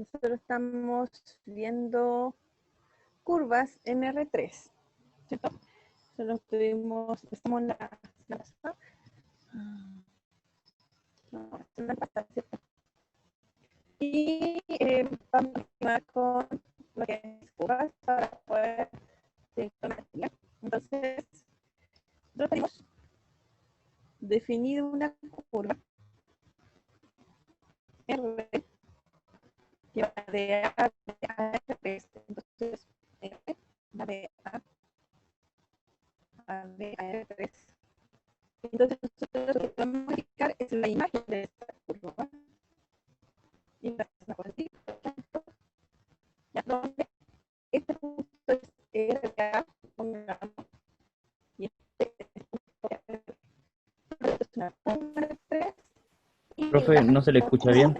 nosotros estamos viendo curvas en R3, ¿cierto? Nosotros estamos en la pasada. No, en la pasada, ¿cierto? Y vamos a continuar con lo que es curvas para poder seguir con la materia. Entonces, nosotros tenemos definido una curva R que va de A a R3. Entonces, R va de A de R3. Entonces, nosotros lo que podemos modificar es la imagen de esta curva. Y la positiva, ya donde este punto es RA, y este es una curva de 3. Profe, no se le escucha bien.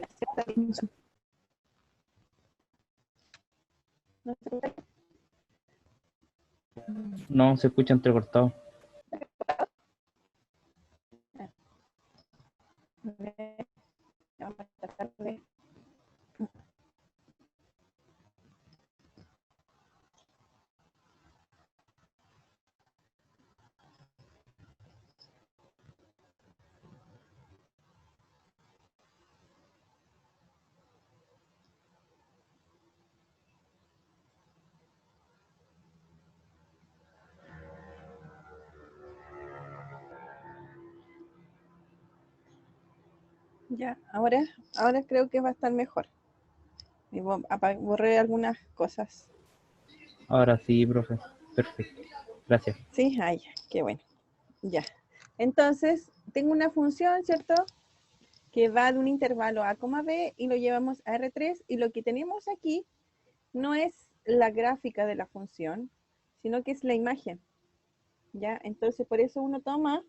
No, se escucha entrecortado. Vamos a tratar de... Ya, ahora creo que va a estar mejor. Y borré algunas cosas. Ahora sí, profe. Perfecto. Gracias. Sí, ay, qué bueno. Ya. Entonces, tengo una función, ¿cierto? Que va de un intervalo A, B y lo llevamos a R3. Y lo que tenemos aquí no es la gráfica de la función, sino que es la imagen. ¿Ya? Entonces, por eso uno toma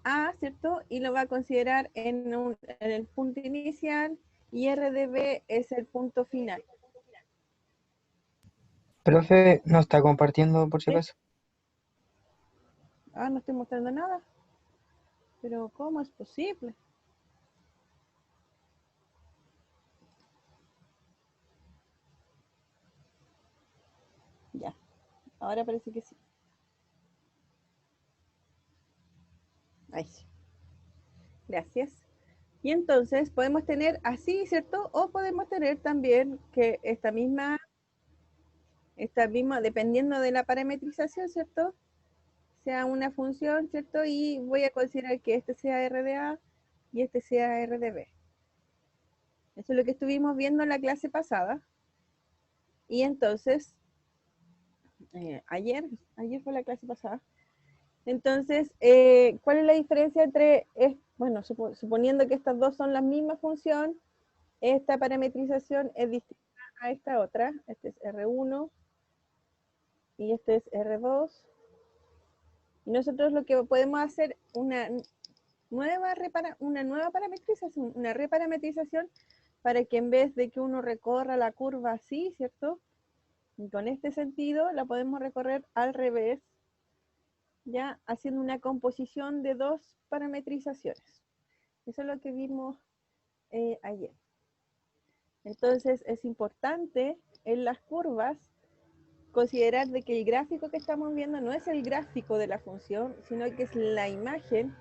A, ¿cierto? Y lo va a considerar en el punto inicial y RDB es el punto final. Profe, no está compartiendo por si ¿Sí? acaso. Ah, no estoy mostrando nada. Pero ¿cómo es posible? Ya, ahora parece que sí. Ahí sí. Gracias. Y entonces podemos tener así, ¿cierto? O podemos tener también que esta misma, dependiendo de la parametrización, ¿cierto? Sea una función, ¿cierto? Y voy a considerar que este sea RDA y este sea RDB. Eso es lo que estuvimos viendo en la clase pasada. Y entonces, ayer fue la clase pasada. Entonces, ¿cuál es la diferencia entre, bueno, suponiendo que estas dos son la misma función, esta parametrización es distinta a esta otra? Este es R1 y este es R2. Y nosotros lo que podemos hacer una nueva parametrización, una reparametrización, para que en vez de que uno recorra la curva así, ¿cierto? Y con este sentido la podemos recorrer al revés, ya haciendo una composición de dos parametrizaciones. Eso es lo que vimos ayer. Entonces es importante en las curvas considerar de que el gráfico que estamos viendo no es el gráfico de la función, sino que es la imagen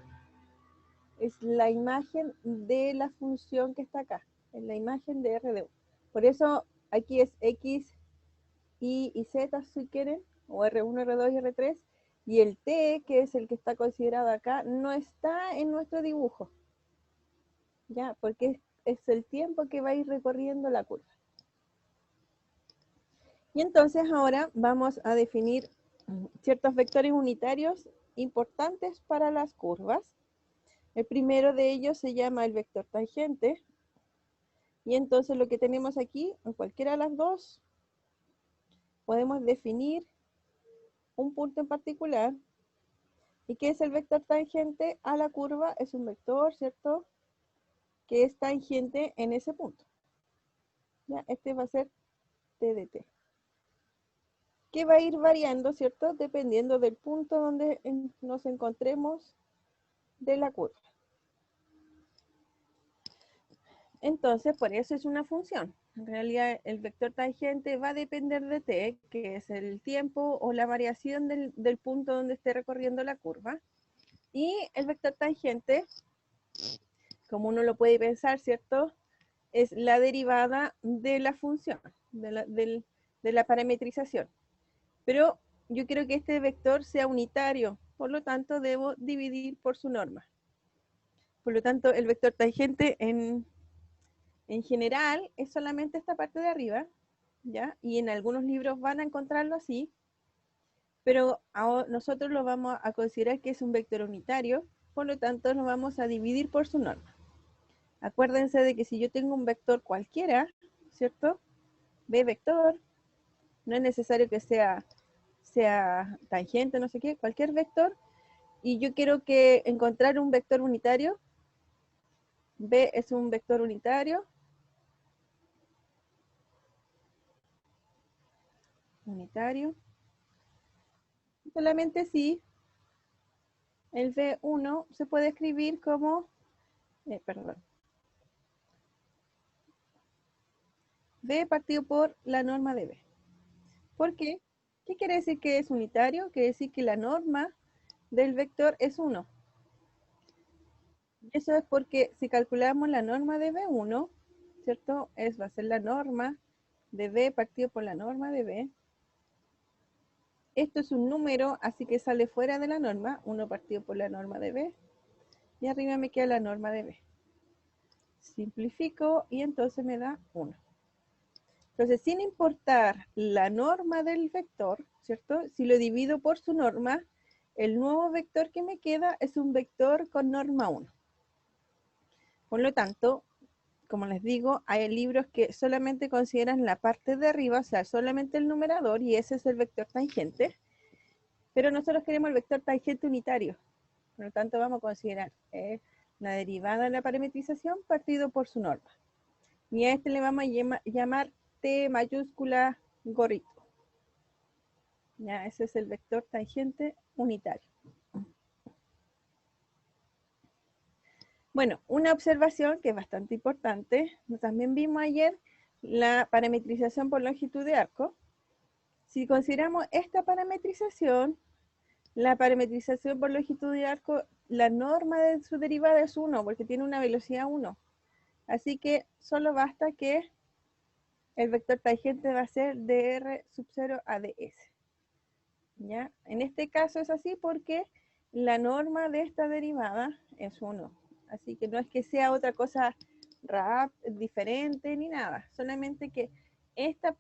de la función que está acá, es la imagen de R de U. Por eso aquí es X, Y y Z si quieren, o R1, R2 y R3, y el T, que es el que está considerado acá, no está en nuestro dibujo, ¿ya? Porque es el tiempo que va a ir recorriendo la curva. Y entonces ahora vamos a definir ciertos vectores unitarios importantes para las curvas. El primero de ellos se llama el vector tangente. Y entonces lo que tenemos aquí, en cualquiera de las dos, podemos definir un punto en particular. ¿Y qué es el vector tangente a la curva? Es un vector, ¿cierto?, que es tangente en ese punto. ¿Ya? Este va a ser T de T. que va a ir variando, ¿cierto? Dependiendo del punto donde nos encontremos de la curva. Entonces, por eso es una función. En realidad, el vector tangente va a depender de t, que es el tiempo o la variación del punto donde esté recorriendo la curva. Y el vector tangente, como uno lo puede pensar, ¿cierto? Es la derivada de la función, de la parametrización. Pero yo quiero que este vector sea unitario, por lo tanto debo dividir por su norma. Por lo tanto, el vector tangente en general es solamente esta parte de arriba, ¿ya? Y en algunos libros van a encontrarlo así, pero nosotros lo vamos a considerar que es un vector unitario, por lo tanto lo vamos a dividir por su norma. Acuérdense de que si yo tengo un vector cualquiera, ¿cierto? B vector, no es necesario que sea tangente, no sé qué, cualquier vector, y yo quiero que encontrar un vector unitario, B es un vector unitario, solamente si el B1 se puede escribir como, perdón, B partido por la norma de B. ¿Por qué? ¿Qué quiere decir que es unitario? Quiere decir que la norma del vector es 1. Eso es porque si calculamos la norma de B1, ¿cierto? Va a ser la norma de B partido por la norma de B. Esto es un número, así que sale fuera de la norma, 1 partido por la norma de B. Y arriba me queda la norma de B. Simplifico y entonces me da 1. Entonces, sin importar la norma del vector, ¿cierto? Si lo divido por su norma, el nuevo vector que me queda es un vector con norma 1. Por lo tanto, como les digo, hay libros que solamente consideran la parte de arriba, o sea, solamente el numerador, y ese es el vector tangente. Pero nosotros queremos el vector tangente unitario. Por lo tanto, vamos a considerar la derivada de la parametrización partido por su norma. Y a este le vamos a llamar T mayúscula gorrito. Ya, ese es el vector tangente unitario. Bueno, una observación que es bastante importante. También vimos ayer la parametrización por longitud de arco. Si consideramos esta parametrización, la parametrización por longitud de arco, la norma de su derivada es 1, porque tiene una velocidad 1. Así que solo basta que el vector tangente va a ser dr sub 0 a ds. ¿Ya? En este caso es así porque la norma de esta derivada es 1. Así que no es que sea otra cosa diferente ni nada. Solamente que esta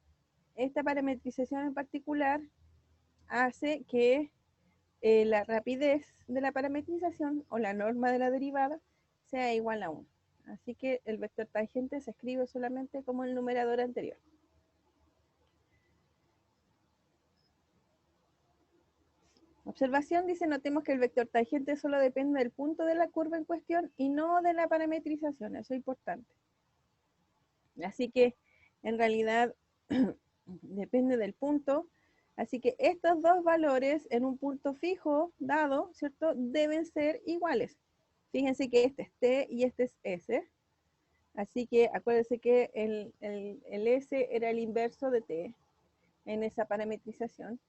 parametrización en particular hace que la rapidez de la parametrización o la norma de la derivada sea igual a 1. Así que el vector tangente se escribe solamente como el numerador anterior. Observación dice, notemos que el vector tangente solo depende del punto de la curva en cuestión y no de la parametrización, eso es importante. Así que en realidad depende del punto, así que estos dos valores en un punto fijo dado, ¿cierto? Deben ser iguales. Fíjense que este es T y este es S, así que acuérdense que el S era el inverso de T en esa parametrización.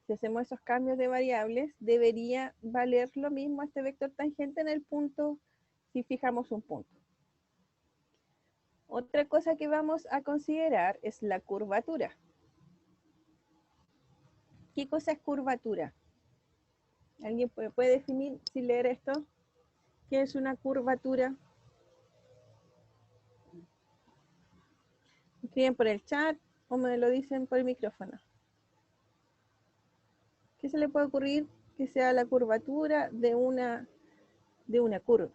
Si hacemos esos cambios de variables, debería valer lo mismo este vector tangente en el punto si fijamos un punto. Otra cosa que vamos a considerar es la curvatura. ¿Qué cosa es curvatura? ¿Alguien puede definir, sin leer esto? ¿Qué es una curvatura? ¿Escriben por el chat o me lo dicen por el micrófono? ¿Qué se le puede ocurrir que sea la curvatura de una curva?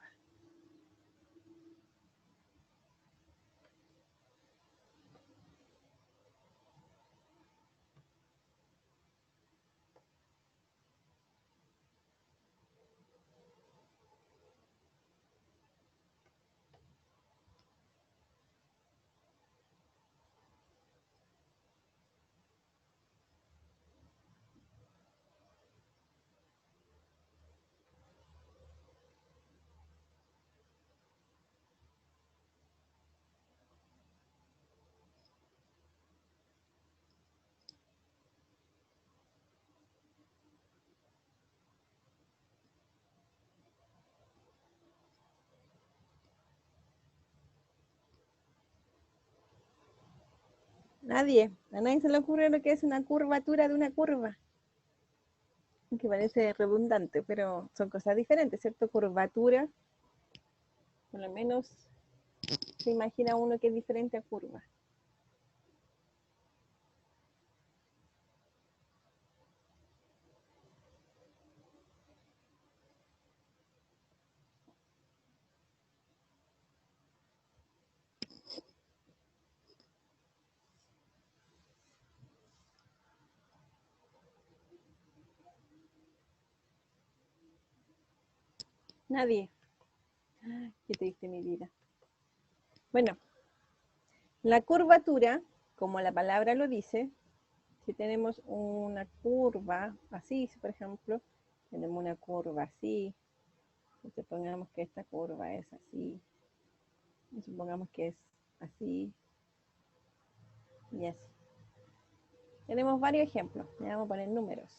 Nadie. A nadie se le ocurre lo que es una curvatura de una curva. Que parece redundante, pero son cosas diferentes, ¿cierto? Curvatura, por lo menos se imagina uno que es diferente a curva. Nadie. Ay, qué triste mi vida. Bueno, la curvatura, como la palabra lo dice, si tenemos una curva así, por ejemplo, tenemos una curva así, supongamos que esta curva es así, y supongamos que es así y así. Tenemos varios ejemplos, le vamos a poner números.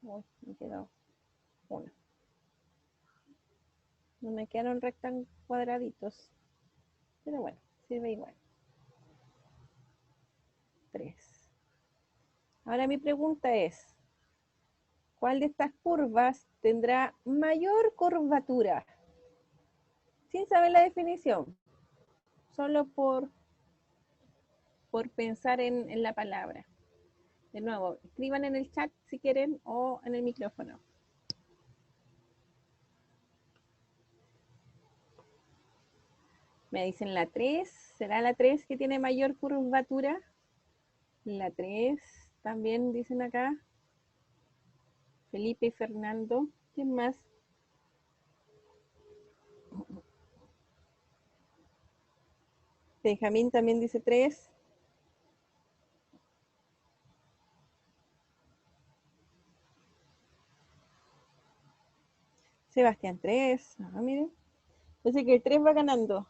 Uy, me quedó uno. No me quedaron rectángulos cuadraditos, pero bueno, sirve igual. 3. Ahora mi pregunta es, ¿cuál de estas curvas tendrá mayor curvatura? Sin saber la definición, solo por pensar en la palabra. De nuevo, escriban en el chat si quieren o en el micrófono. Me dicen la 3, ¿será la 3 que tiene mayor curvatura? La 3 también dicen acá. Felipe y Fernando. ¿Quién más? Benjamín también dice 3. Sebastián 3. Ah, miren. Entonces que el 3 va ganando.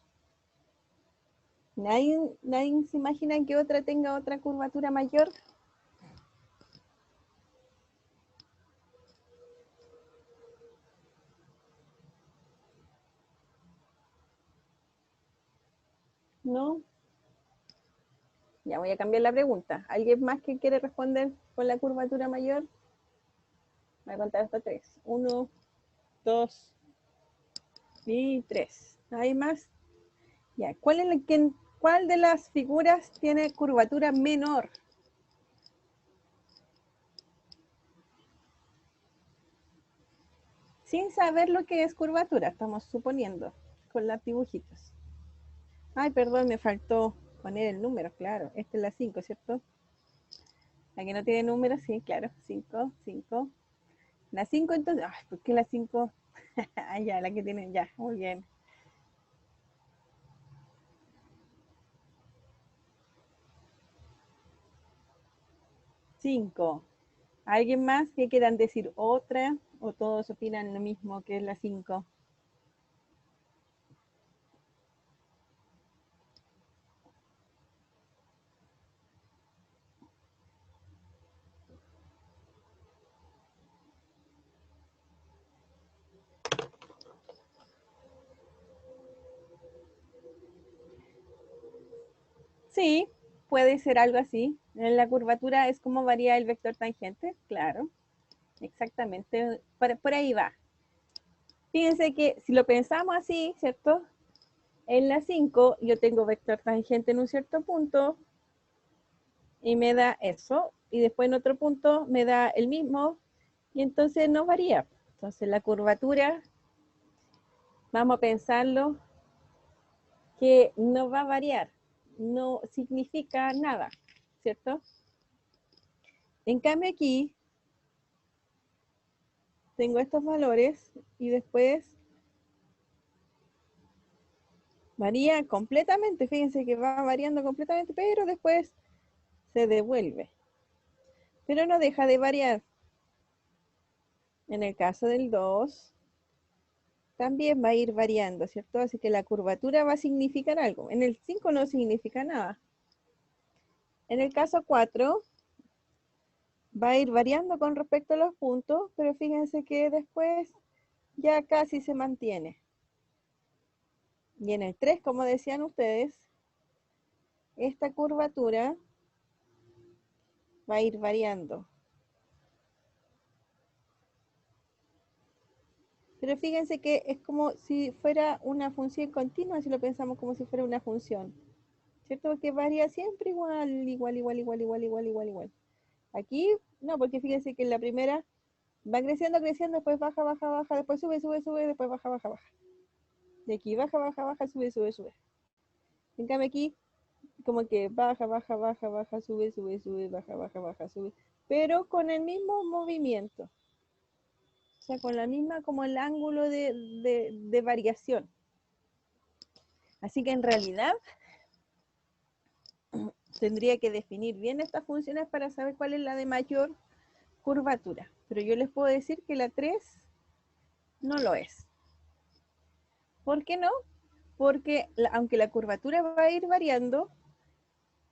¿Nadie se imagina que otra tenga otra curvatura mayor? ¿No? Ya voy a cambiar la pregunta. ¿Alguien más que quiere responder con la curvatura mayor? Voy a contar hasta 3. 1, 2 y 3. ¿Hay más? Ya. ¿Cuál de las figuras tiene curvatura menor? Sin saber lo que es curvatura, estamos suponiendo, con los dibujitos. Ay, perdón, me faltó poner el número, claro. Esta es la 5, ¿cierto? La que no tiene número, sí, claro. 5, 5. La 5 entonces, ay, ¿por qué la 5? Ah, ya, la que tiene, ya, muy bien. 5. ¿Alguien más que quieran decir otra? ¿O todos opinan lo mismo que es la 5? Sí, puede ser algo así. En la curvatura es como varía el vector tangente, claro. Exactamente, por ahí va. Fíjense que si lo pensamos así, ¿cierto? En la 5 yo tengo vector tangente en un cierto punto y me da eso, y después en otro punto me da el mismo, y entonces no varía. Entonces la curvatura, vamos a pensarlo, que no va a variar, no significa nada, ¿cierto? En cambio aquí tengo estos valores y después varía completamente, fíjense que va variando completamente, pero después se devuelve. Pero no deja de variar. En el caso del 2, también va a ir variando, ¿cierto? Así que la curvatura va a significar algo. En el 5 no significa nada. En el caso 4, va a ir variando con respecto a los puntos, pero fíjense que después ya casi se mantiene. Y en el 3, como decían ustedes, esta curvatura va a ir variando. Pero fíjense que es como si fuera una función continua, si lo pensamos como si fuera una función, ¿cierto? Porque varía siempre igual, igual, igual, igual, igual, igual, igual, igual. Aquí, no, porque fíjense que en la primera va creciendo, creciendo, después baja, baja, baja, después sube, sube, sube, después baja, baja, baja. De aquí baja, baja, baja, sube, sube, sube. En cambio aquí, como que baja, baja, baja, baja, sube, sube, sube, baja, baja, baja, sube. Pero con el mismo movimiento. O sea, con la misma, como el ángulo de variación. Así que en realidad tendría que definir bien estas funciones para saber cuál es la de mayor curvatura. Pero yo les puedo decir que la 3 no lo es. ¿Por qué no? Porque aunque la curvatura va a ir variando,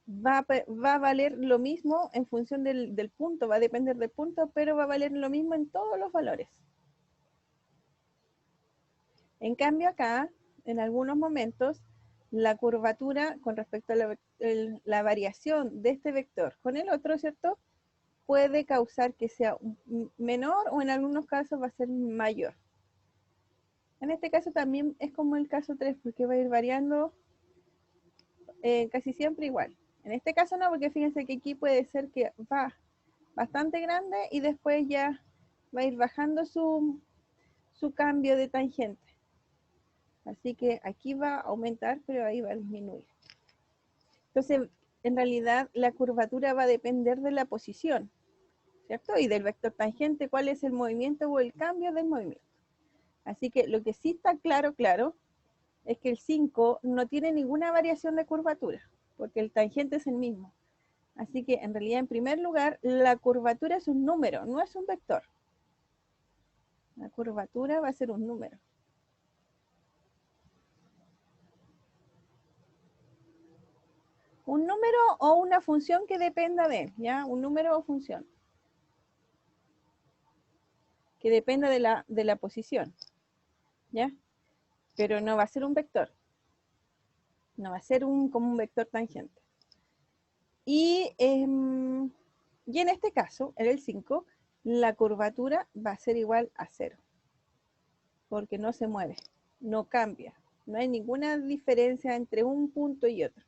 va a valer lo mismo en función del punto, va a depender del punto, pero va a valer lo mismo en todos los valores. En cambio acá, en algunos momentos, la curvatura con respecto a la variación de este vector con el otro, ¿cierto? Puede causar que sea menor o en algunos casos va a ser mayor. En este caso también es como el caso 3, porque va a ir variando casi siempre igual. En este caso no, porque fíjense que aquí puede ser que va bastante grande y después ya va a ir bajando su cambio de tangente. Así que aquí va a aumentar, pero ahí va a disminuir. Entonces, en realidad la curvatura va a depender de la posición, ¿cierto? Y del vector tangente, cuál es el movimiento o el cambio del movimiento. Así que lo que sí está claro, claro, es que el 5 no tiene ninguna variación de curvatura, porque el tangente es el mismo. Así que en realidad, en primer lugar, la curvatura es un número, no es un vector. La curvatura va a ser un número. Un número o una función que dependa de él, ¿ya? Un número o función. Que dependa de la posición, ¿ya? Pero no va a ser un vector. No va a ser como un vector tangente. Y en este caso, en el 5, la curvatura va a ser igual a 0. Porque no se mueve, no cambia. No hay ninguna diferencia entre un punto y otro.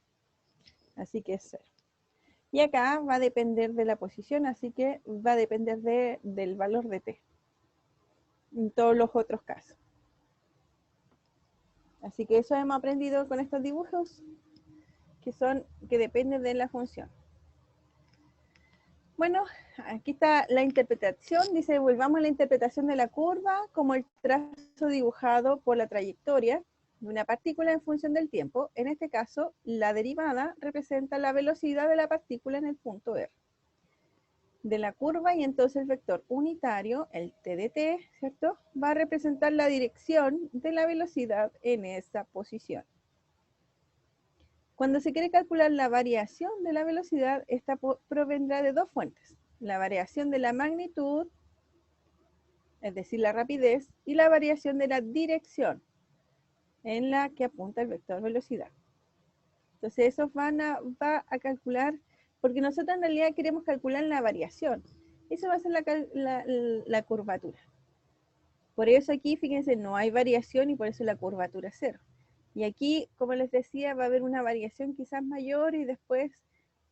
Así que es 0. Y acá va a depender de la posición, así que va a depender del valor de t. En todos los otros casos. Así que eso hemos aprendido con estos dibujos, que dependen de la función. Bueno, aquí está la interpretación. Dice, volvamos a la interpretación de la curva como el trazo dibujado por la trayectoria de una partícula en función del tiempo. En este caso, la derivada representa la velocidad de la partícula en el punto R de la curva, y entonces el vector unitario, el t de t, ¿cierto? Va a representar la dirección de la velocidad en esa posición. Cuando se quiere calcular la variación de la velocidad, esta provendrá de dos fuentes: la variación de la magnitud, es decir, la rapidez, y la variación de la dirección en la que apunta el vector velocidad. Entonces, eso va a calcular, porque nosotros en realidad queremos calcular la variación. Eso va a ser la curvatura. Por eso aquí, fíjense, no hay variación y por eso la curvatura es 0. Y aquí, como les decía, va a haber una variación quizás mayor y después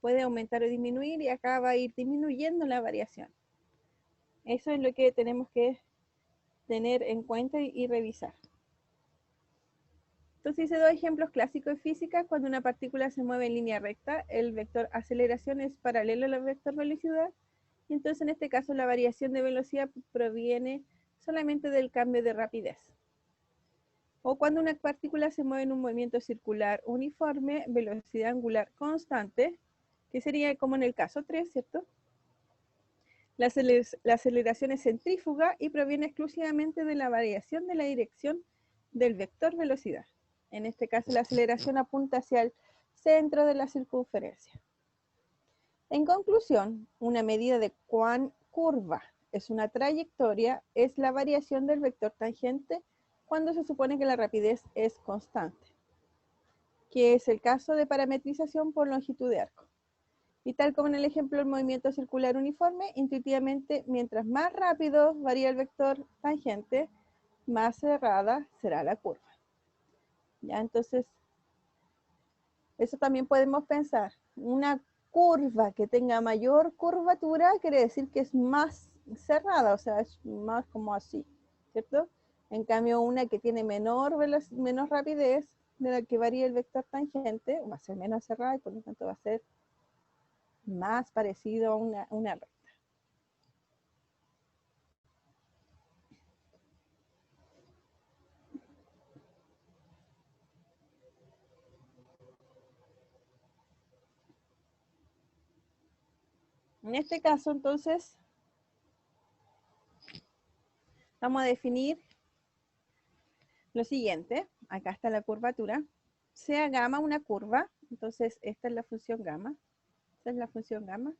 puede aumentar o disminuir, y acá va a ir disminuyendo la variación. Eso es lo que tenemos que tener en cuenta y revisar. Entonces hice dos ejemplos clásicos de física. Cuando una partícula se mueve en línea recta, el vector aceleración es paralelo al vector velocidad, y entonces en este caso la variación de velocidad proviene solamente del cambio de rapidez. O cuando una partícula se mueve en un movimiento circular uniforme, velocidad angular constante, que sería como en el caso 3, ¿cierto? La aceleración es centrífuga y proviene exclusivamente de la variación de la dirección del vector velocidad. En este caso, la aceleración apunta hacia el centro de la circunferencia. En conclusión, una medida de cuán curva es una trayectoria es la variación del vector tangente cuando se supone que la rapidez es constante. que es el caso de parametrización por longitud de arco. Y tal como en el ejemplo del movimiento circular uniforme, intuitivamente, mientras más rápido varía el vector tangente, más cerrada será la curva. ¿Ya? Entonces, eso también podemos pensar. Una curva que tenga mayor curvatura quiere decir que es más cerrada, o sea, es más como así, ¿cierto? En cambio, una que tiene menor rapidez de la que varía el vector tangente, va a ser menos cerrada y por lo tanto va a ser más parecido a una recta. En este caso, entonces, vamos a definir lo siguiente. Acá está la curvatura. Sea gamma una curva, entonces esta es la función gamma. Esta es la función gamma.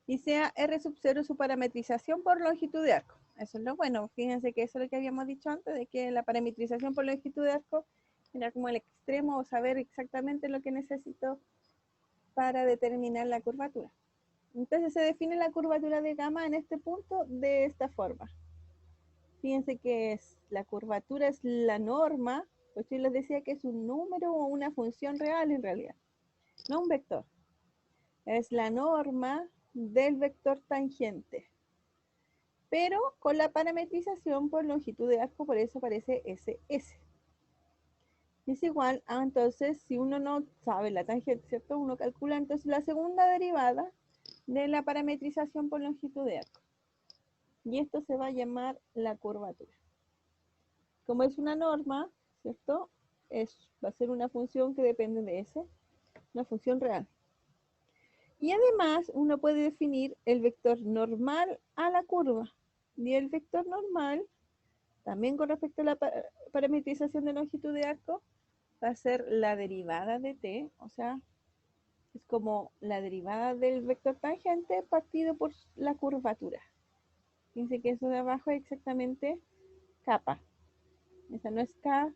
Y sea R sub 0 su parametrización por longitud de arco. Eso es lo bueno. Fíjense que eso es lo que habíamos dicho antes, de que la parametrización por longitud de arco era como el extremo, o saber exactamente lo que necesito para determinar la curvatura. Entonces se define la curvatura de gamma en este punto de esta forma. Fíjense que la curvatura es la norma, pues yo les decía que es un número o una función real en realidad, no un vector. Es la norma del vector tangente, pero con la parametrización por longitud de arco, por eso aparece SS. Es igual a, entonces, si uno no sabe la tangente, ¿cierto? Uno calcula entonces la segunda derivada de la parametrización por longitud de arco. Y esto se va a llamar la curvatura. Como es una norma, ¿cierto? Va a ser una función que depende de S, una función real. Y además uno puede definir el vector normal a la curva. Y el vector normal, también con respecto a la parametrización de longitud de arco, va a ser la derivada de t, o sea, es como la derivada del vector tangente partido por la curvatura. Fíjense que eso de abajo es exactamente kappa. Esa no es K,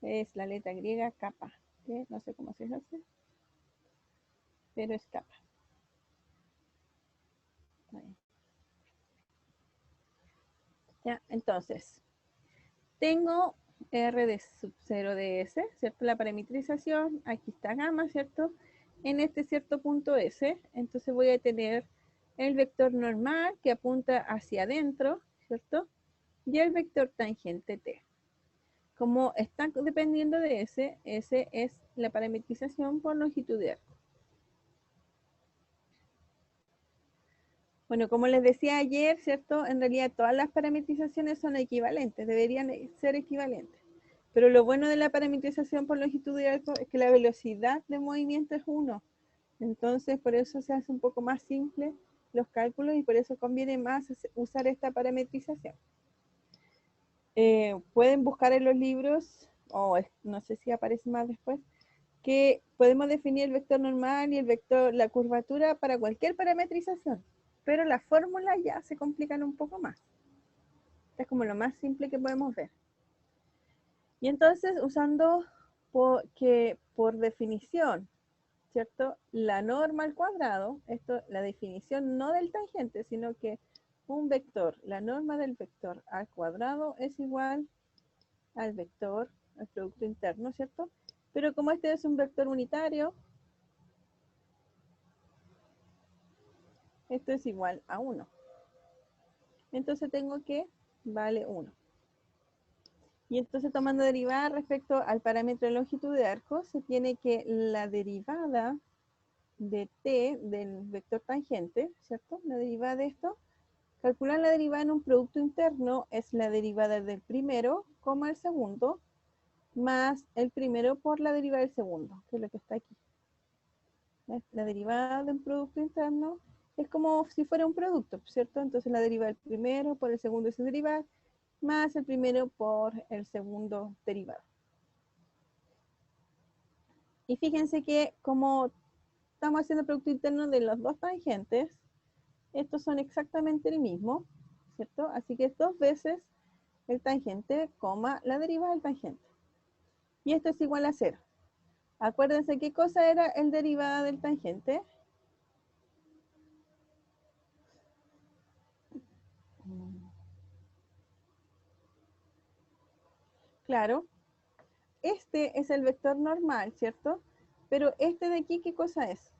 es la letra griega kappa, que no sé cómo se hace, pero es kappa. Ya, entonces, tengo R de sub 0 de S, ¿cierto? La parametrización, aquí está gamma, ¿cierto? En este cierto punto S, entonces voy a tener el vector normal que apunta hacia adentro, ¿cierto? Y el vector tangente T. Como está dependiendo de S, S es la parametrización por longitud de arco. Bueno, como les decía ayer, ¿cierto? En realidad todas las parametrizaciones son equivalentes, deberían ser equivalentes. Pero lo bueno de la parametrización por longitud de arco es que la velocidad de movimiento es 1. Entonces, por eso se hace un poco más simple los cálculos y por eso conviene más usar esta parametrización. Pueden buscar en los libros, o no sé si aparece más después, que podemos definir el vector normal y el vector, la curvatura para cualquier parametrización. Pero las fórmulas ya se complican un poco más. Esto es como lo más simple que podemos ver. Y entonces, usando por definición, ¿cierto? La norma al cuadrado, esto, la definición no del tangente, sino que un vector, la norma del vector al cuadrado es igual al vector, al producto interno, ¿cierto? Pero como este es un vector unitario, esto es igual a 1. Entonces tengo que vale 1. Y entonces tomando derivada respecto al parámetro de longitud de arco, se tiene que la derivada de t del vector tangente, ¿cierto? La derivada de esto, calcular la derivada en un producto interno es la derivada del primero, coma el segundo, más el primero por la derivada del segundo, que es lo que está aquí. ¿Ves? La derivada de un producto interno es como si fuera un producto, ¿cierto? Entonces la derivada del primero por el segundo es su derivada, más el primero por el segundo derivado. Y fíjense que como estamos haciendo el producto interno de los dos tangentes, estos son exactamente el mismo, ¿cierto? Así que es 2 veces el tangente, coma, la derivada del tangente. Y esto es igual a 0. Acuérdense qué cosa era el derivada del tangente. Claro, este es el vector normal, ¿cierto? Pero este de aquí, ¿qué cosa es?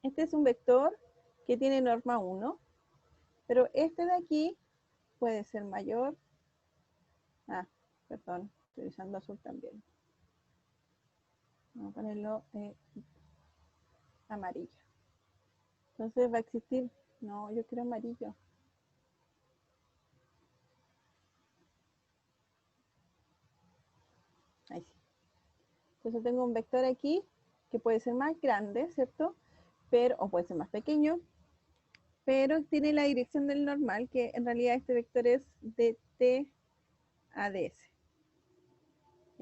Este es un vector que tiene norma 1, pero este de aquí puede ser mayor. Ah, perdón, estoy usando azul también. Vamos a ponerlo amarillo. Entonces va a existir, no, yo quiero amarillo. Ahí sí. Entonces tengo un vector aquí que puede ser más grande, ¿cierto? Pero, o puede ser más pequeño, pero tiene la dirección del normal, que en realidad este vector es de t a ds.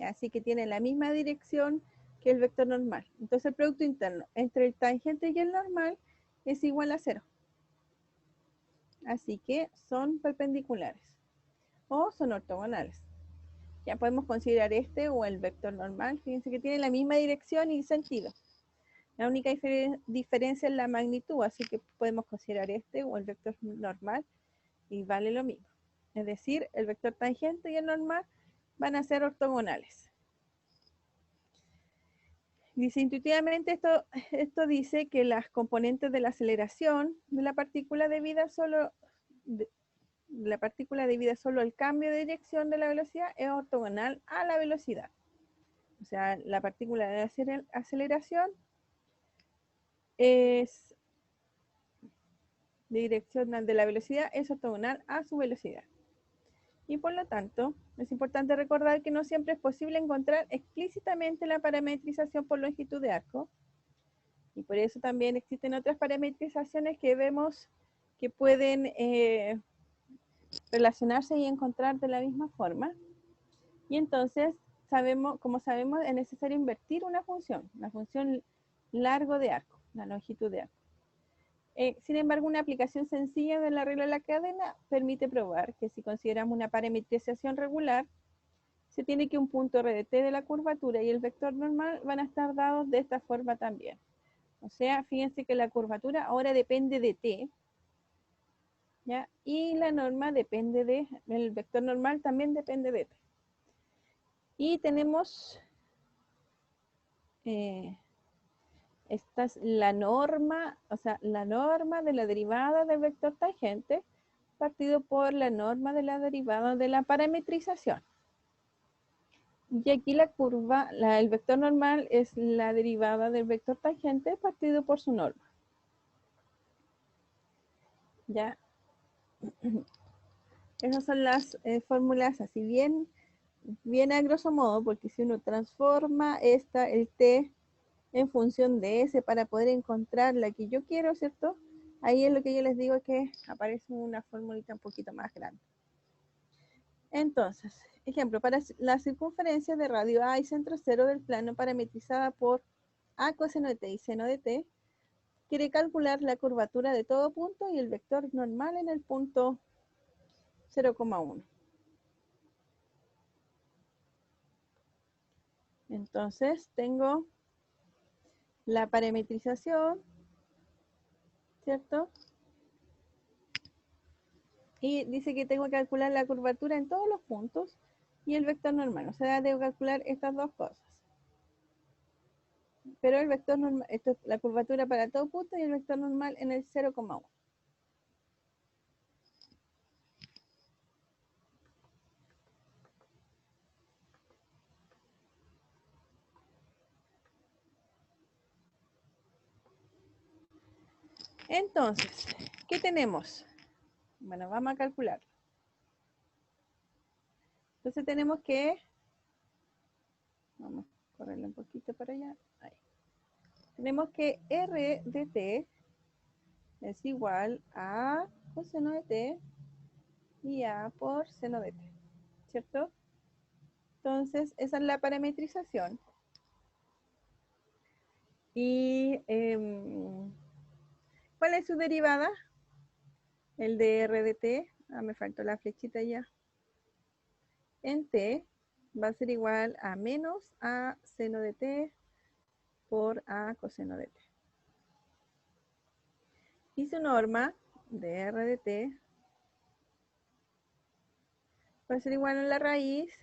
Así que tiene la misma dirección que el vector normal. Entonces el producto interno entre el tangente y el normal es igual a 0. Así que son perpendiculares o son ortogonales. Ya podemos considerar este o el vector normal. Fíjense que tiene la misma dirección y sentido. La única diferencia es la magnitud, así que podemos considerar este o el vector normal y vale lo mismo. Es decir, el vector tangente y el normal van a ser ortogonales. Dice, intuitivamente esto dice que las componentes de la aceleración de la partícula debida solo al cambio de dirección de la velocidad es ortogonal a la velocidad. O sea, la partícula de aceleración es de dirección de la velocidad es ortogonal a su velocidad. Y por lo tanto, es importante recordar que no siempre es posible encontrar explícitamente la parametrización por longitud de arco. Y por eso también existen otras parametrizaciones que vemos que pueden relacionarse y encontrar de la misma forma. Y entonces, como sabemos, es necesario invertir una función, la función largo de arco, la longitud de arco. Sin embargo, una aplicación sencilla de la regla de la cadena permite probar que si consideramos una parametrización regular, se tiene que un punto RDT de la curvatura y el vector normal van a estar dados de esta forma también. O sea, fíjense que la curvatura ahora depende de t, ¿ya? Y la norma depende el vector normal también depende de t. Y tenemos, esta es la norma, o sea, la norma de la derivada del vector tangente partido por la norma de la derivada de la parametrización. Y aquí la curva, el vector normal es la derivada del vector tangente partido por su norma. ¿Ya? Esas son las fórmulas así bien a grosso modo, porque si uno transforma el t en función de s para poder encontrar la que yo quiero, ¿cierto? Ahí es lo que yo les digo que aparece una formulita un poquito más grande. Entonces, ejemplo, para la circunferencia de radio A y centro cero del plano parametrizada por A coseno de t y seno de t, quiere calcular la curvatura de todo punto y el vector normal en el punto 0,1. Entonces, tengo la parametrización, ¿cierto? Y dice que tengo que calcular la curvatura en todos los puntos y el vector normal. O sea, debo calcular estas dos cosas. Pero el vector normal, esto es la curvatura para todo punto y el vector normal en el 0,1. Entonces, ¿qué tenemos? Bueno, vamos a calcular. Entonces tenemos que, vamos a correrle un poquito para allá. Ahí. Tenemos que R de t es igual a coseno de t y A por seno de t, ¿cierto? Entonces, esa es la parametrización. Y, ¿cuál es su derivada? El de R de t. Ah, me faltó la flechita ya. en t va a ser igual a menos a seno de t por a coseno de t. Y su norma de r de t va a ser igual a la raíz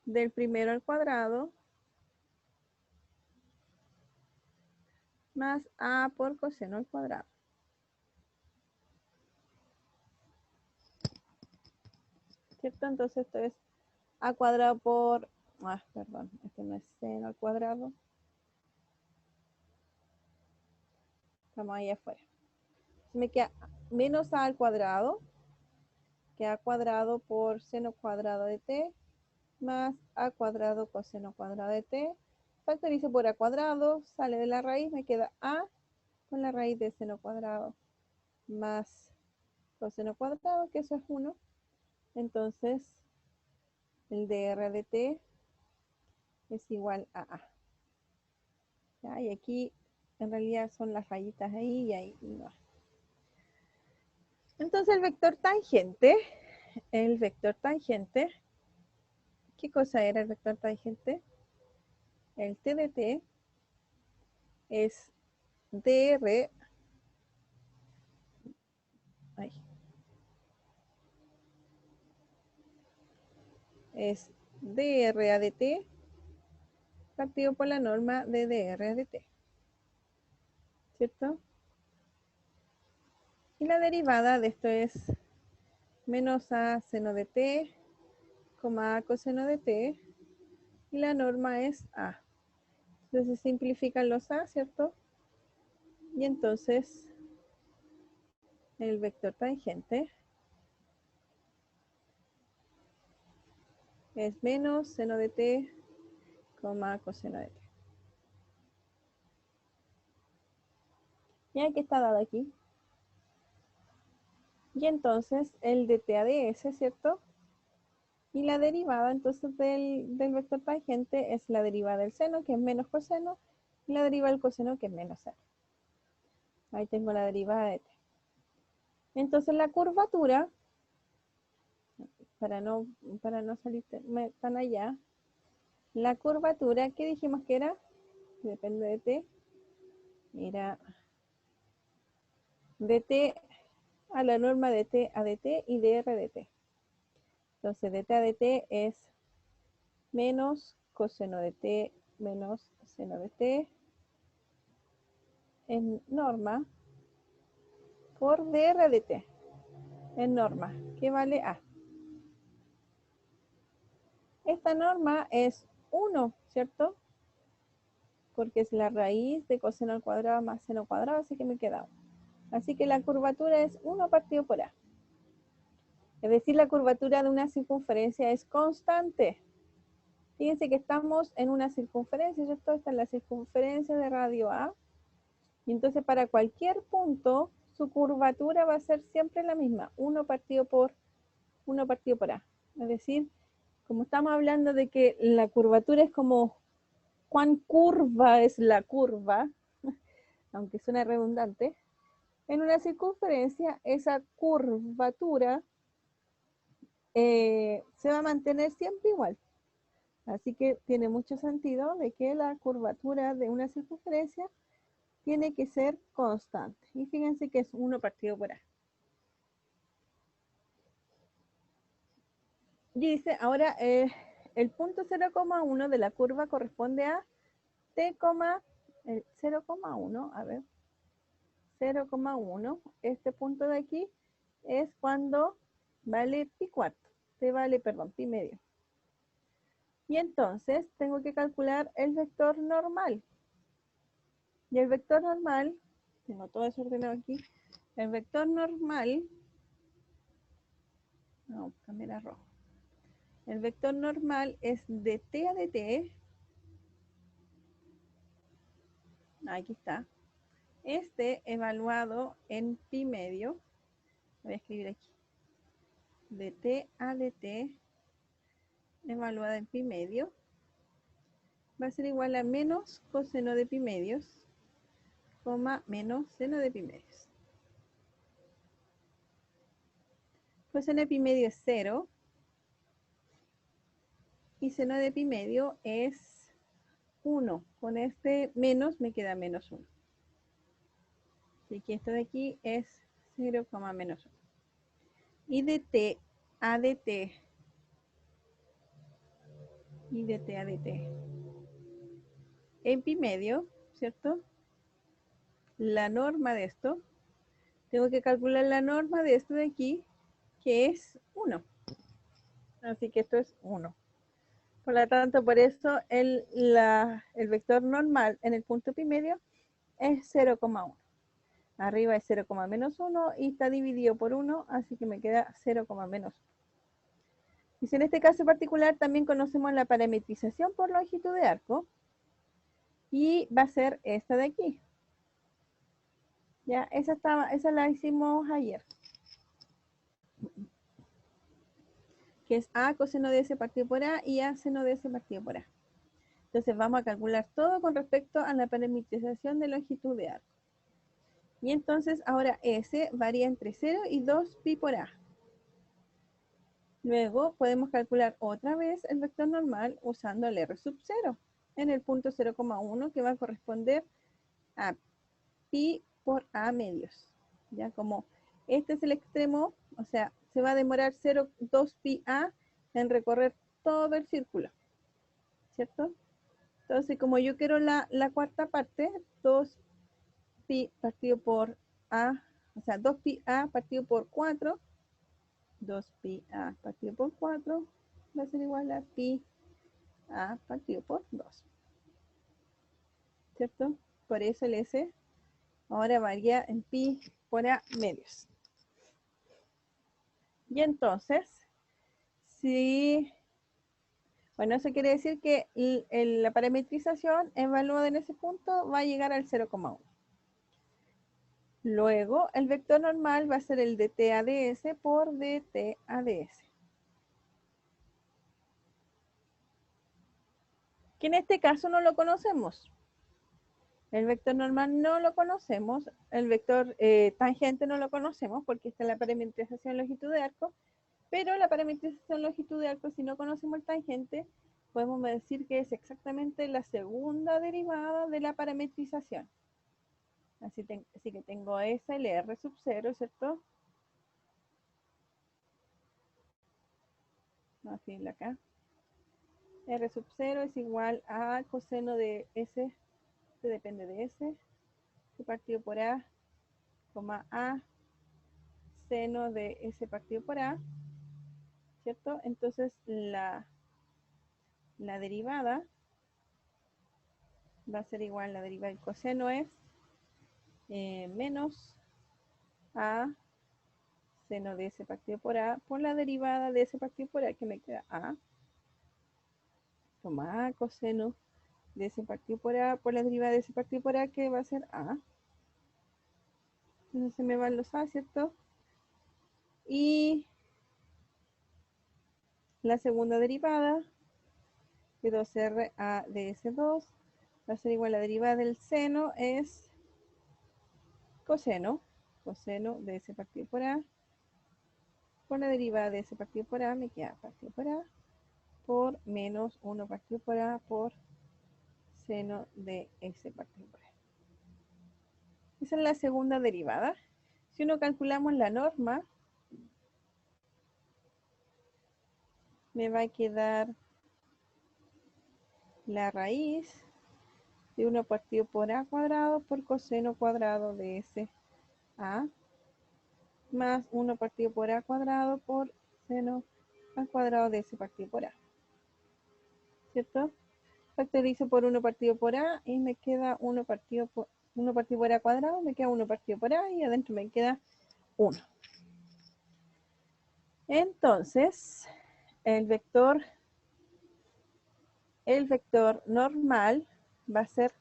del primero al cuadrado más a por coseno al cuadrado. ¿Cierto? Entonces esto es a cuadrado por, perdón, este no es seno al cuadrado. Estamos ahí afuera. Me queda menos a al cuadrado, que a cuadrado por seno cuadrado de t, más a cuadrado coseno cuadrado de t. Factorizo por a cuadrado, sale de la raíz, me queda a con la raíz de seno cuadrado más coseno cuadrado, que eso es 1. Entonces, el dr de t es igual a a. ¿Ya? Y aquí, en realidad, son las rayitas ahí y ahí no. Entonces, el vector tangente, ¿qué cosa era el vector tangente? El t de t es dr, es dr a de t partido por la norma de dr a de t, ¿cierto? Y la derivada de esto es menos a seno de t, a coseno de t, y la norma es a. Entonces se simplifican los a, ¿cierto? Y entonces el vector tangente es menos seno de t, coseno de t. Ya que está dado aquí. Y entonces el de t a de s, ¿cierto? Y la derivada entonces del vector tangente es la derivada del seno, que es menos coseno, y la derivada del coseno, que es menos seno. Ahí tengo la derivada de t. Entonces la curvatura, para no salir tan allá, la curvatura, ¿qué dijimos que era? Depende de t. Era dt a la norma de t a de t y dr de t. Entonces dt a de t es menos coseno de t menos seno de t en norma por dr de t en norma, que vale a. Esta norma es 1, ¿cierto? Porque es la raíz de coseno al cuadrado más seno al cuadrado, así que me queda 1. Así que la curvatura es 1 partido por a. Es decir, la curvatura de una circunferencia es constante. Fíjense que estamos en una circunferencia, ¿cierto? Esta es la circunferencia de radio A. Y entonces para cualquier punto, su curvatura va a ser siempre la misma, 1 partido por A. Es decir, como estamos hablando de que la curvatura es como cuán curva es la curva, aunque suena redundante, en una circunferencia esa curvatura se va a mantener siempre igual. Así que tiene mucho sentido de que la curvatura de una circunferencia tiene que ser constante. Y fíjense que es 1 partido por a. Dice, ahora el punto 0,1 de la curva corresponde a t, el 0,1, a ver, 0,1. Este punto de aquí es cuando vale pi cuarto, pi medio. Y entonces tengo que calcular el vector normal. Y el vector normal, tengo todo desordenado aquí, el vector normal, no, cambiar a rojo. El vector normal es de t a de t, aquí está, este evaluado en pi medio, voy a escribir aquí, de t a de t, evaluado en pi medio, va a ser igual a menos coseno de pi medios, menos seno de pi medios. Coseno de pi medio es 0, y seno de pi medio es 1. Con este menos me queda menos 1. Así que esto de aquí es 0, menos 1. Y de t a dt, y de t a dt, en pi medio, ¿cierto? La norma de esto, tengo que calcular la norma de esto de aquí, que es 1. Así que esto es 1. Por lo tanto, por eso el vector normal en el punto pi medio es 0,1. Arriba es 0, menos 1 y está dividido por 1, así que me queda 0, menos 1. Y si en este caso particular también conocemos la parametrización por longitud de arco, y va a ser esta de aquí. Ya, esa la hicimos ayer. Que es A coseno de S partido por A y A seno de S partido por A. Entonces vamos a calcular todo con respecto a la parametrización de longitud de arco. Y entonces ahora S varía entre 0 y 2 pi por A. Luego podemos calcular otra vez el vector normal usando el R sub 0 en el punto 0,1 que va a corresponder a pi por A medios. Ya como este es el extremo, o sea, se va a demorar 0,2 pi A en recorrer todo el círculo, ¿cierto? Entonces, como yo quiero la cuarta parte, 2 pi partido por A, o sea, 2 pi A partido por 4, 2 pi A partido por 4 va a ser igual a pi A partido por 2, ¿cierto? Por eso el S ahora varía en pi por A medios. Y entonces, si, bueno, eso quiere decir que la parametrización evaluada en ese punto va a llegar al 0,1. Luego, el vector normal va a ser el dt a ds por dt a ds. Que en este caso no lo conocemos. El vector normal no lo conocemos, el vector tangente no lo conocemos porque está en la parametrización longitud de arco, pero la parametrización longitud de arco, si no conocemos el tangente, podemos decir que es exactamente la segunda derivada de la parametrización. Así que tengo esa, el R sub 0, ¿cierto? Vamos a escribirlo acá. R sub 0 es igual a coseno de S, que depende de S, partido por A, A, seno de S partido por A, ¿cierto? Entonces la derivada va a ser igual, la derivada del coseno es menos A seno de S partido por A por la derivada de S partido por A, que me queda A, A coseno de S partido por A por la derivada de S partido por A, que va a ser A. Entonces se me van los A, ¿cierto? Y la segunda derivada de 2R a ds2 va a ser igual a la derivada del seno es coseno de S partido por A por la derivada de S partido por A me queda partido por A por menos 1 partido por A por seno de S partido por A. Esa es la segunda derivada. Si uno calculamos la norma, me va a quedar la raíz de 1 partido por A cuadrado por coseno cuadrado de S A más 1 partido por A cuadrado por seno al cuadrado de S partido por A. ¿Cierto? Factorizo por 1 partido por A y me queda 1 partido por A cuadrado, me queda 1 partido por A y adentro me queda 1. Entonces, el vector normal va a ser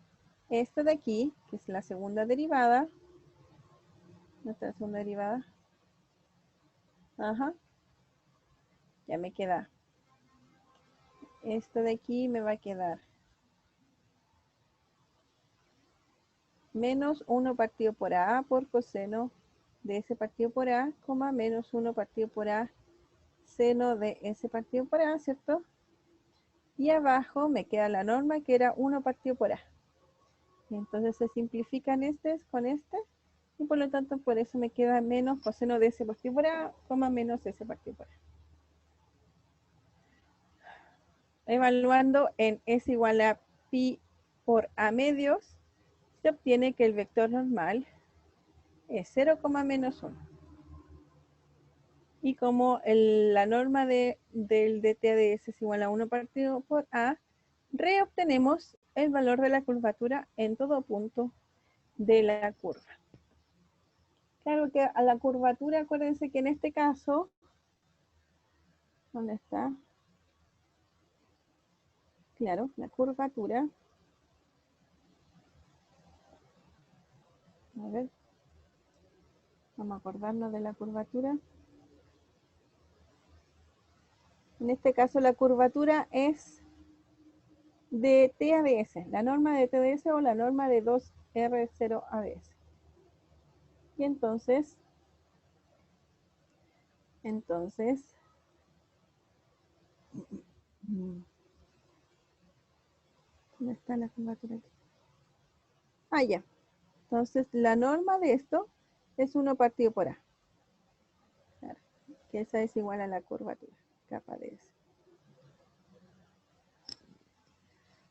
esta de aquí, que es la segunda derivada. ¿Dónde está la segunda derivada? Ajá. Ya me queda. Esto de aquí me va a quedar menos 1 partido por A por coseno de S partido por A, menos 1 partido por A seno de S partido por A, ¿cierto? Y abajo me queda la norma que era 1 partido por A. Y entonces se simplifican estos con este. Y por lo tanto, por eso me queda menos coseno de S partido por A, coma menos S partido por A. Evaluando en S igual a pi por A medios, se obtiene que el vector normal es 0, menos 1. Y como la norma del dt de S es igual a 1 partido por A, reobtenemos el valor de la curvatura en todo punto de la curva. Claro que a la curvatura, acuérdense que en este caso, ¿dónde está? Claro, la curvatura. A ver, vamos a acordarnos de la curvatura. En este caso la curvatura es de T a ds, la norma de T a ds o la norma de 2R0 a ds. Y entonces, ¿dónde está la curvatura aquí? Ah, ya. Entonces la norma de esto es 1 partido por A. Claro, que esa es igual a la curvatura, capa de S.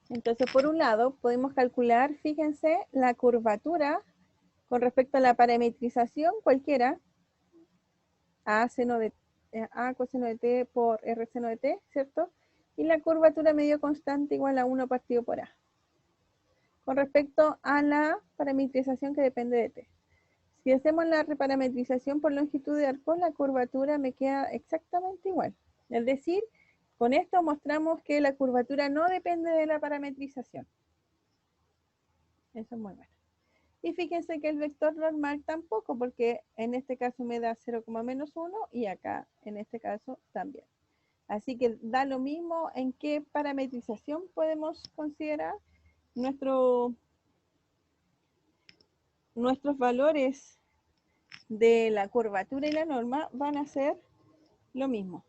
Entonces, por un lado, podemos calcular, fíjense, la curvatura con respecto a la parametrización cualquiera, A coseno de t por R seno de t, ¿cierto? Y la curvatura medio constante igual a 1 partido por A. Con respecto a la parametrización que depende de t. Si hacemos la reparametrización por longitud de arco, la curvatura me queda exactamente igual. Es decir, con esto mostramos que la curvatura no depende de la parametrización. Eso es muy bueno. Y fíjense que el vector normal tampoco, porque en este caso me da 0, menos 1 y acá en este caso también. Así que da lo mismo en qué parametrización podemos considerar nuestros valores de la curvatura y la norma van a ser lo mismo.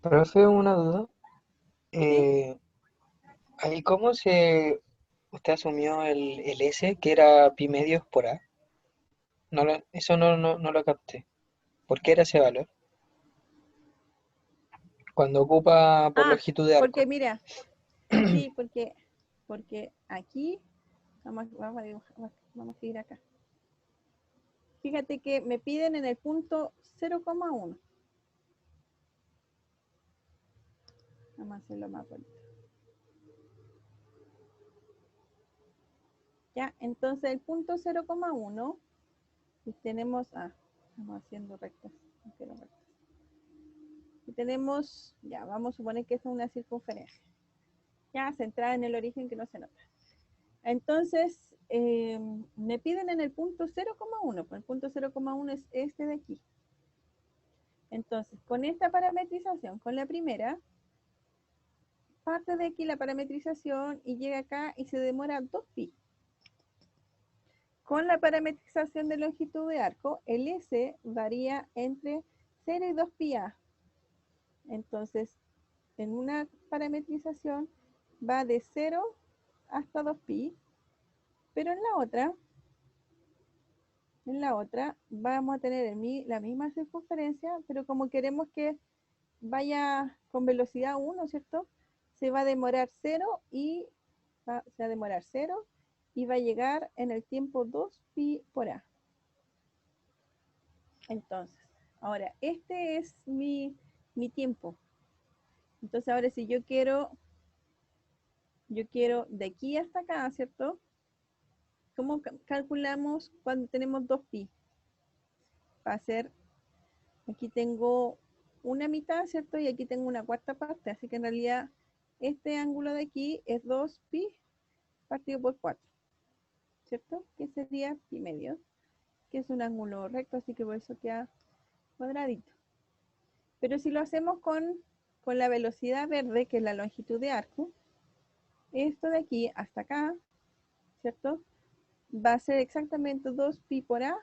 Profe, una duda. ¿Sí? Ahí cómo usted asumió el S, que era pi medios por A. Eso no lo capté. ¿Por qué era ese valor? Cuando ocupa por Ah, longitud de porque arco. mira, sí, porque aquí, vamos a dibujar, vamos a seguir acá. Fíjate que me piden en el punto 0,1. Vamos a hacerlo más bonito. Ya, entonces el punto 0,1, y tenemos, estamos haciendo rectas, no quiero rectas. Y tenemos, ya, vamos a suponer que es una circunferencia. Ya, centrada en el origen que no se nota. Entonces, me piden en el punto 0,1, pues el punto 0,1 es este de aquí. Entonces, con esta parametrización, con la primera, parte de aquí la parametrización y llega acá y se demora 2pi. Con la parametrización de longitud de arco, el S varía entre 0 y 2πa. Entonces, en una parametrización va de 0 hasta 2pi, pero en la otra vamos a tener la misma circunferencia, pero como queremos que vaya con velocidad 1, ¿cierto? Se va a demorar 0 y va a llegar en el tiempo 2pi por A. Entonces, ahora, este es mi tiempo. Entonces, ahora si yo quiero de aquí hasta acá, ¿cierto? ¿Cómo calculamos cuando tenemos 2pi? Va a ser, aquí tengo una mitad, ¿cierto? Y aquí tengo una cuarta parte, así que en realidad este ángulo de aquí es 2pi partido por 4, ¿cierto? Que sería pi medio, que es un ángulo recto, así que por eso queda cuadradito. Pero si lo hacemos con la velocidad verde, que es la longitud de arco, esto de aquí hasta acá, ¿cierto? Va a ser exactamente 2pi por A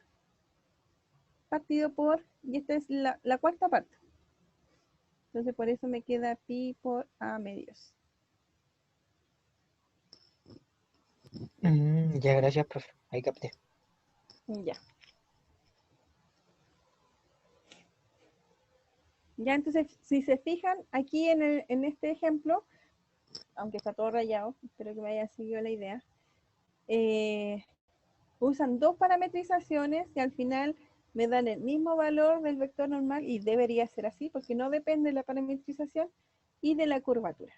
partido por, y esta es la cuarta parte. Entonces por eso me queda pi por a medios. Ya, gracias, profe. Ahí capté. Ya. Ya, entonces, si se fijan, aquí en este ejemplo, aunque está todo rayado, espero que me haya seguido la idea, usan dos parametrizaciones y al final me dan el mismo valor del vector normal, y debería ser así, porque no depende de la parametrización y de la curvatura.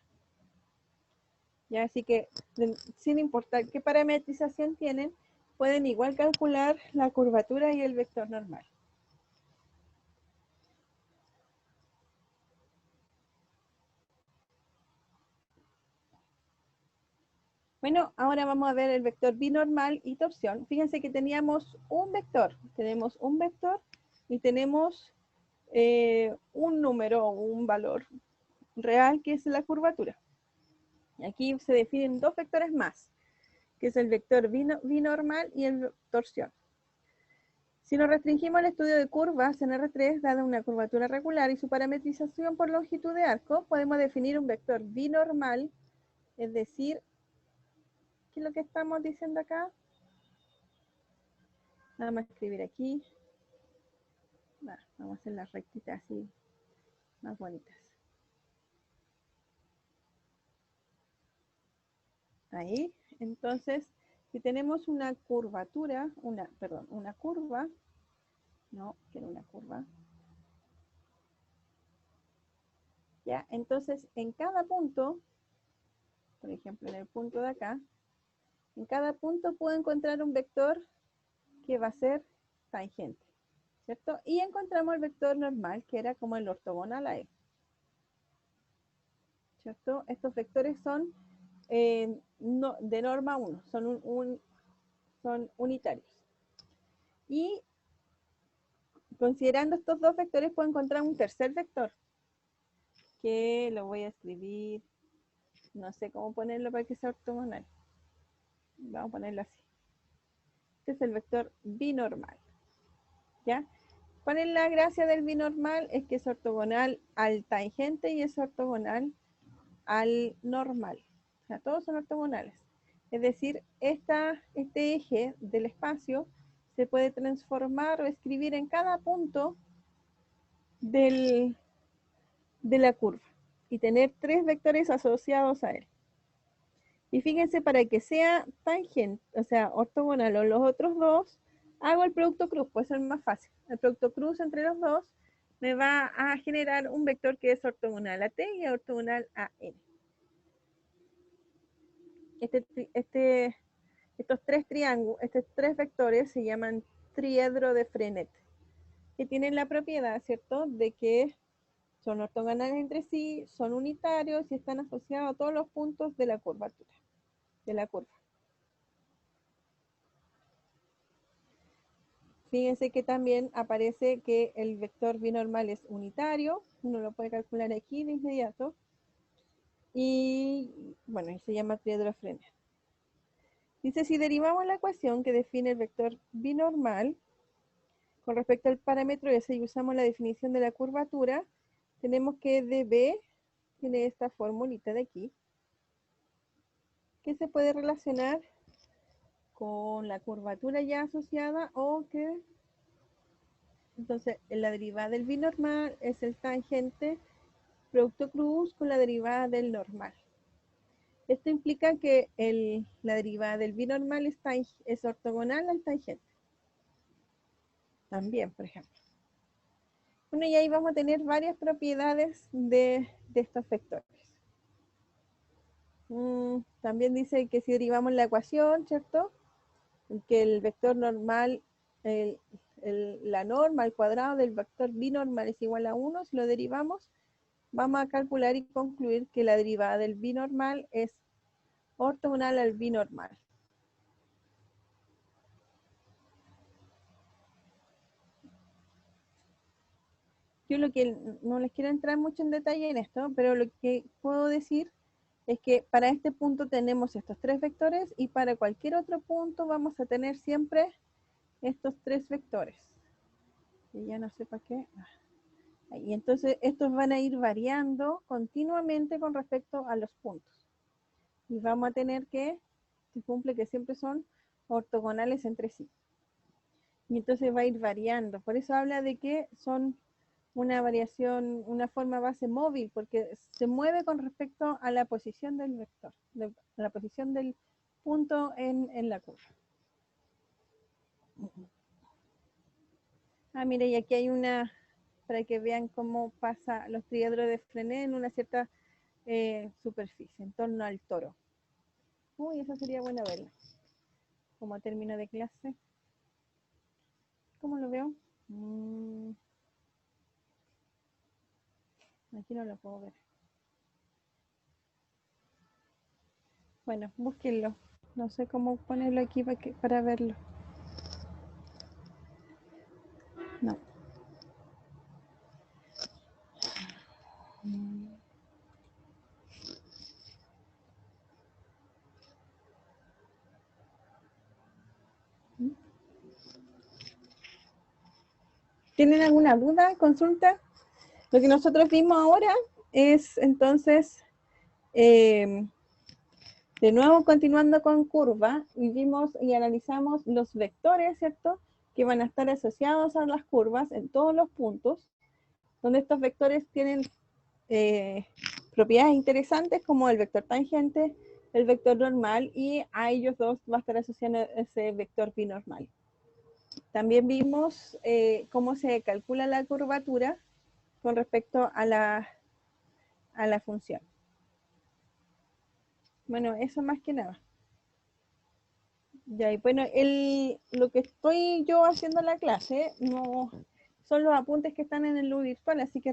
Ya, así que, sin importar qué parametrización tienen, pueden igual calcular la curvatura y el vector normal. Bueno, ahora vamos a ver el vector binormal y torsión. Fíjense que teníamos un vector. Tenemos un vector y tenemos un número o un valor real que es la curvatura. Aquí se definen dos vectores más, que es el vector binormal y el torsión. Si nos restringimos al estudio de curvas en R3, dada una curvatura regular y su parametrización por longitud de arco, podemos definir un vector binormal, es decir, ¿qué es lo que estamos diciendo acá? Nada más escribir aquí. Vamos a hacer las rectitas así, más bonitas. Ahí. Entonces, si tenemos una curvatura, una curva, no, quiero una curva. Ya, entonces en cada punto, por ejemplo en el punto de acá, en cada punto puedo encontrar un vector que va a ser tangente, ¿cierto? Y encontramos el vector normal, que era como el ortogonal a él, ¿cierto? Estos vectores son de norma 1, son unitarios. Y considerando estos dos vectores puedo encontrar un tercer vector, que lo voy a escribir, no sé cómo ponerlo para que sea ortogonal. Vamos a ponerlo así. Este es el vector binormal, ¿ya? ¿Cuál es la gracia del binormal? Es que es ortogonal al tangente y es ortogonal al normal. O sea, todos son ortogonales. Es decir, este eje del espacio se puede transformar o escribir en cada punto de la curva y tener tres vectores asociados a él. Y fíjense, para que sea tangente, o sea, ortogonal o los otros dos, hago el producto cruz, pues es más fácil. El producto cruz entre los dos me va a generar un vector que es ortogonal a t y ortogonal a n. Estos tres triángulos, estos tres vectores se llaman triedro de Frenet, que tienen la propiedad, ¿cierto?, de que son ortogonales entre sí, son unitarios y están asociados a todos los puntos de la curvatura, de la curva. Fíjense que también aparece que el vector binormal es unitario, uno lo puede calcular aquí de inmediato, y bueno, y se llama triedro de Frenet. Dice, si derivamos la ecuación que define el vector binormal con respecto al parámetro S y usamos la definición de la curvatura, tenemos que dB tiene esta formulita de aquí, que se puede relacionar con la curvatura ya asociada, o que entonces la derivada del binormal es el tangente producto cruz con la derivada del normal. Esto implica que la derivada del binormal es ortogonal al tangente. También, por ejemplo. Bueno, y ahí vamos a tener varias propiedades de estos vectores. También dice que si derivamos la ecuación, ¿cierto?, que el vector normal, la norma al cuadrado del vector binormal es igual a 1, si lo derivamos, vamos a calcular y concluir que la derivada del binormal es ortogonal al binormal. Yo lo que no les quiero entrar mucho en detalle en esto, pero lo que puedo decir es que para este punto tenemos estos tres vectores y para cualquier otro punto vamos a tener siempre estos tres vectores. Y ya no sé para qué. Y entonces estos van a ir variando continuamente con respecto a los puntos. Y vamos a tener que se cumple que siempre son ortogonales entre sí. Y entonces va a ir variando. Por eso habla de que son una variación, una forma base móvil, porque se mueve con respecto a la posición del vector, a la posición del punto en la curva. Ah, mire, y aquí hay una, para que vean cómo pasa los triedros de Frenet en una cierta superficie, en torno al toro. Uy, esa sería buena verla. Como término de clase. ¿Cómo lo veo? Aquí no lo puedo ver. Bueno, búsquenlo. No sé cómo ponerlo aquí para verlo. No. ¿Tienen alguna duda, consulta? Lo que nosotros vimos ahora es entonces, de nuevo continuando con curva, y vimos y analizamos los vectores, ¿cierto? Que van a estar asociados a las curvas en todos los puntos, donde estos vectores tienen propiedades interesantes como el vector tangente, el vector normal, y a ellos dos va a estar asociado ese vector binormal. También vimos cómo se calcula la curvatura con respecto a la función. Bueno, eso más que nada. Ya, y bueno, lo que estoy yo haciendo en la clase no son los apuntes que están en el loop virtual, así que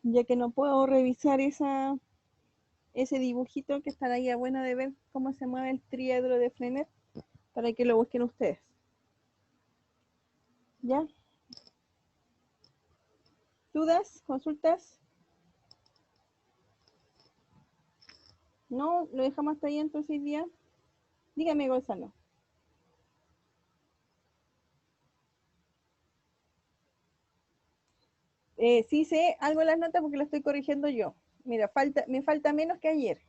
ya que no puedo revisar ese dibujito que estará ahí, bueno de ver cómo se mueve el triedro de Frenet para que lo busquen ustedes. ¿Ya? ¿Dudas? ¿Consultas? ¿No? ¿Lo dejamos hasta ahí entonces día? Dígame, Gonzalo. Sí sé algo en las notas porque lo estoy corrigiendo yo. Mira, me falta menos que ayer.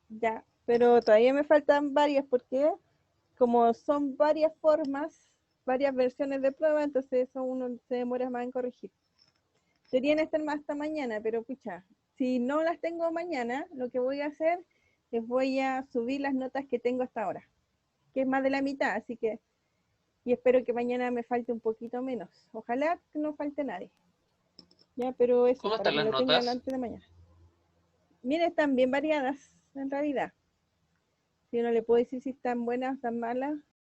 Ya, pero todavía me faltan varias porque como son varias formas, varias versiones de prueba, entonces eso uno se demora más en corregir. Deberían estar más hasta mañana, pero escucha, si no las tengo mañana, lo que voy a hacer es voy a subir las notas que tengo hasta ahora, que es más de la mitad, así que, y espero que mañana me falte un poquito menos. Ojalá que no falte nadie. Ya, pero eso, ¿Cómo para están que las lo tengan notas? antes de mañana. Miren, están bien variadas, en realidad. Si no le puedo decir si están buenas o están malas,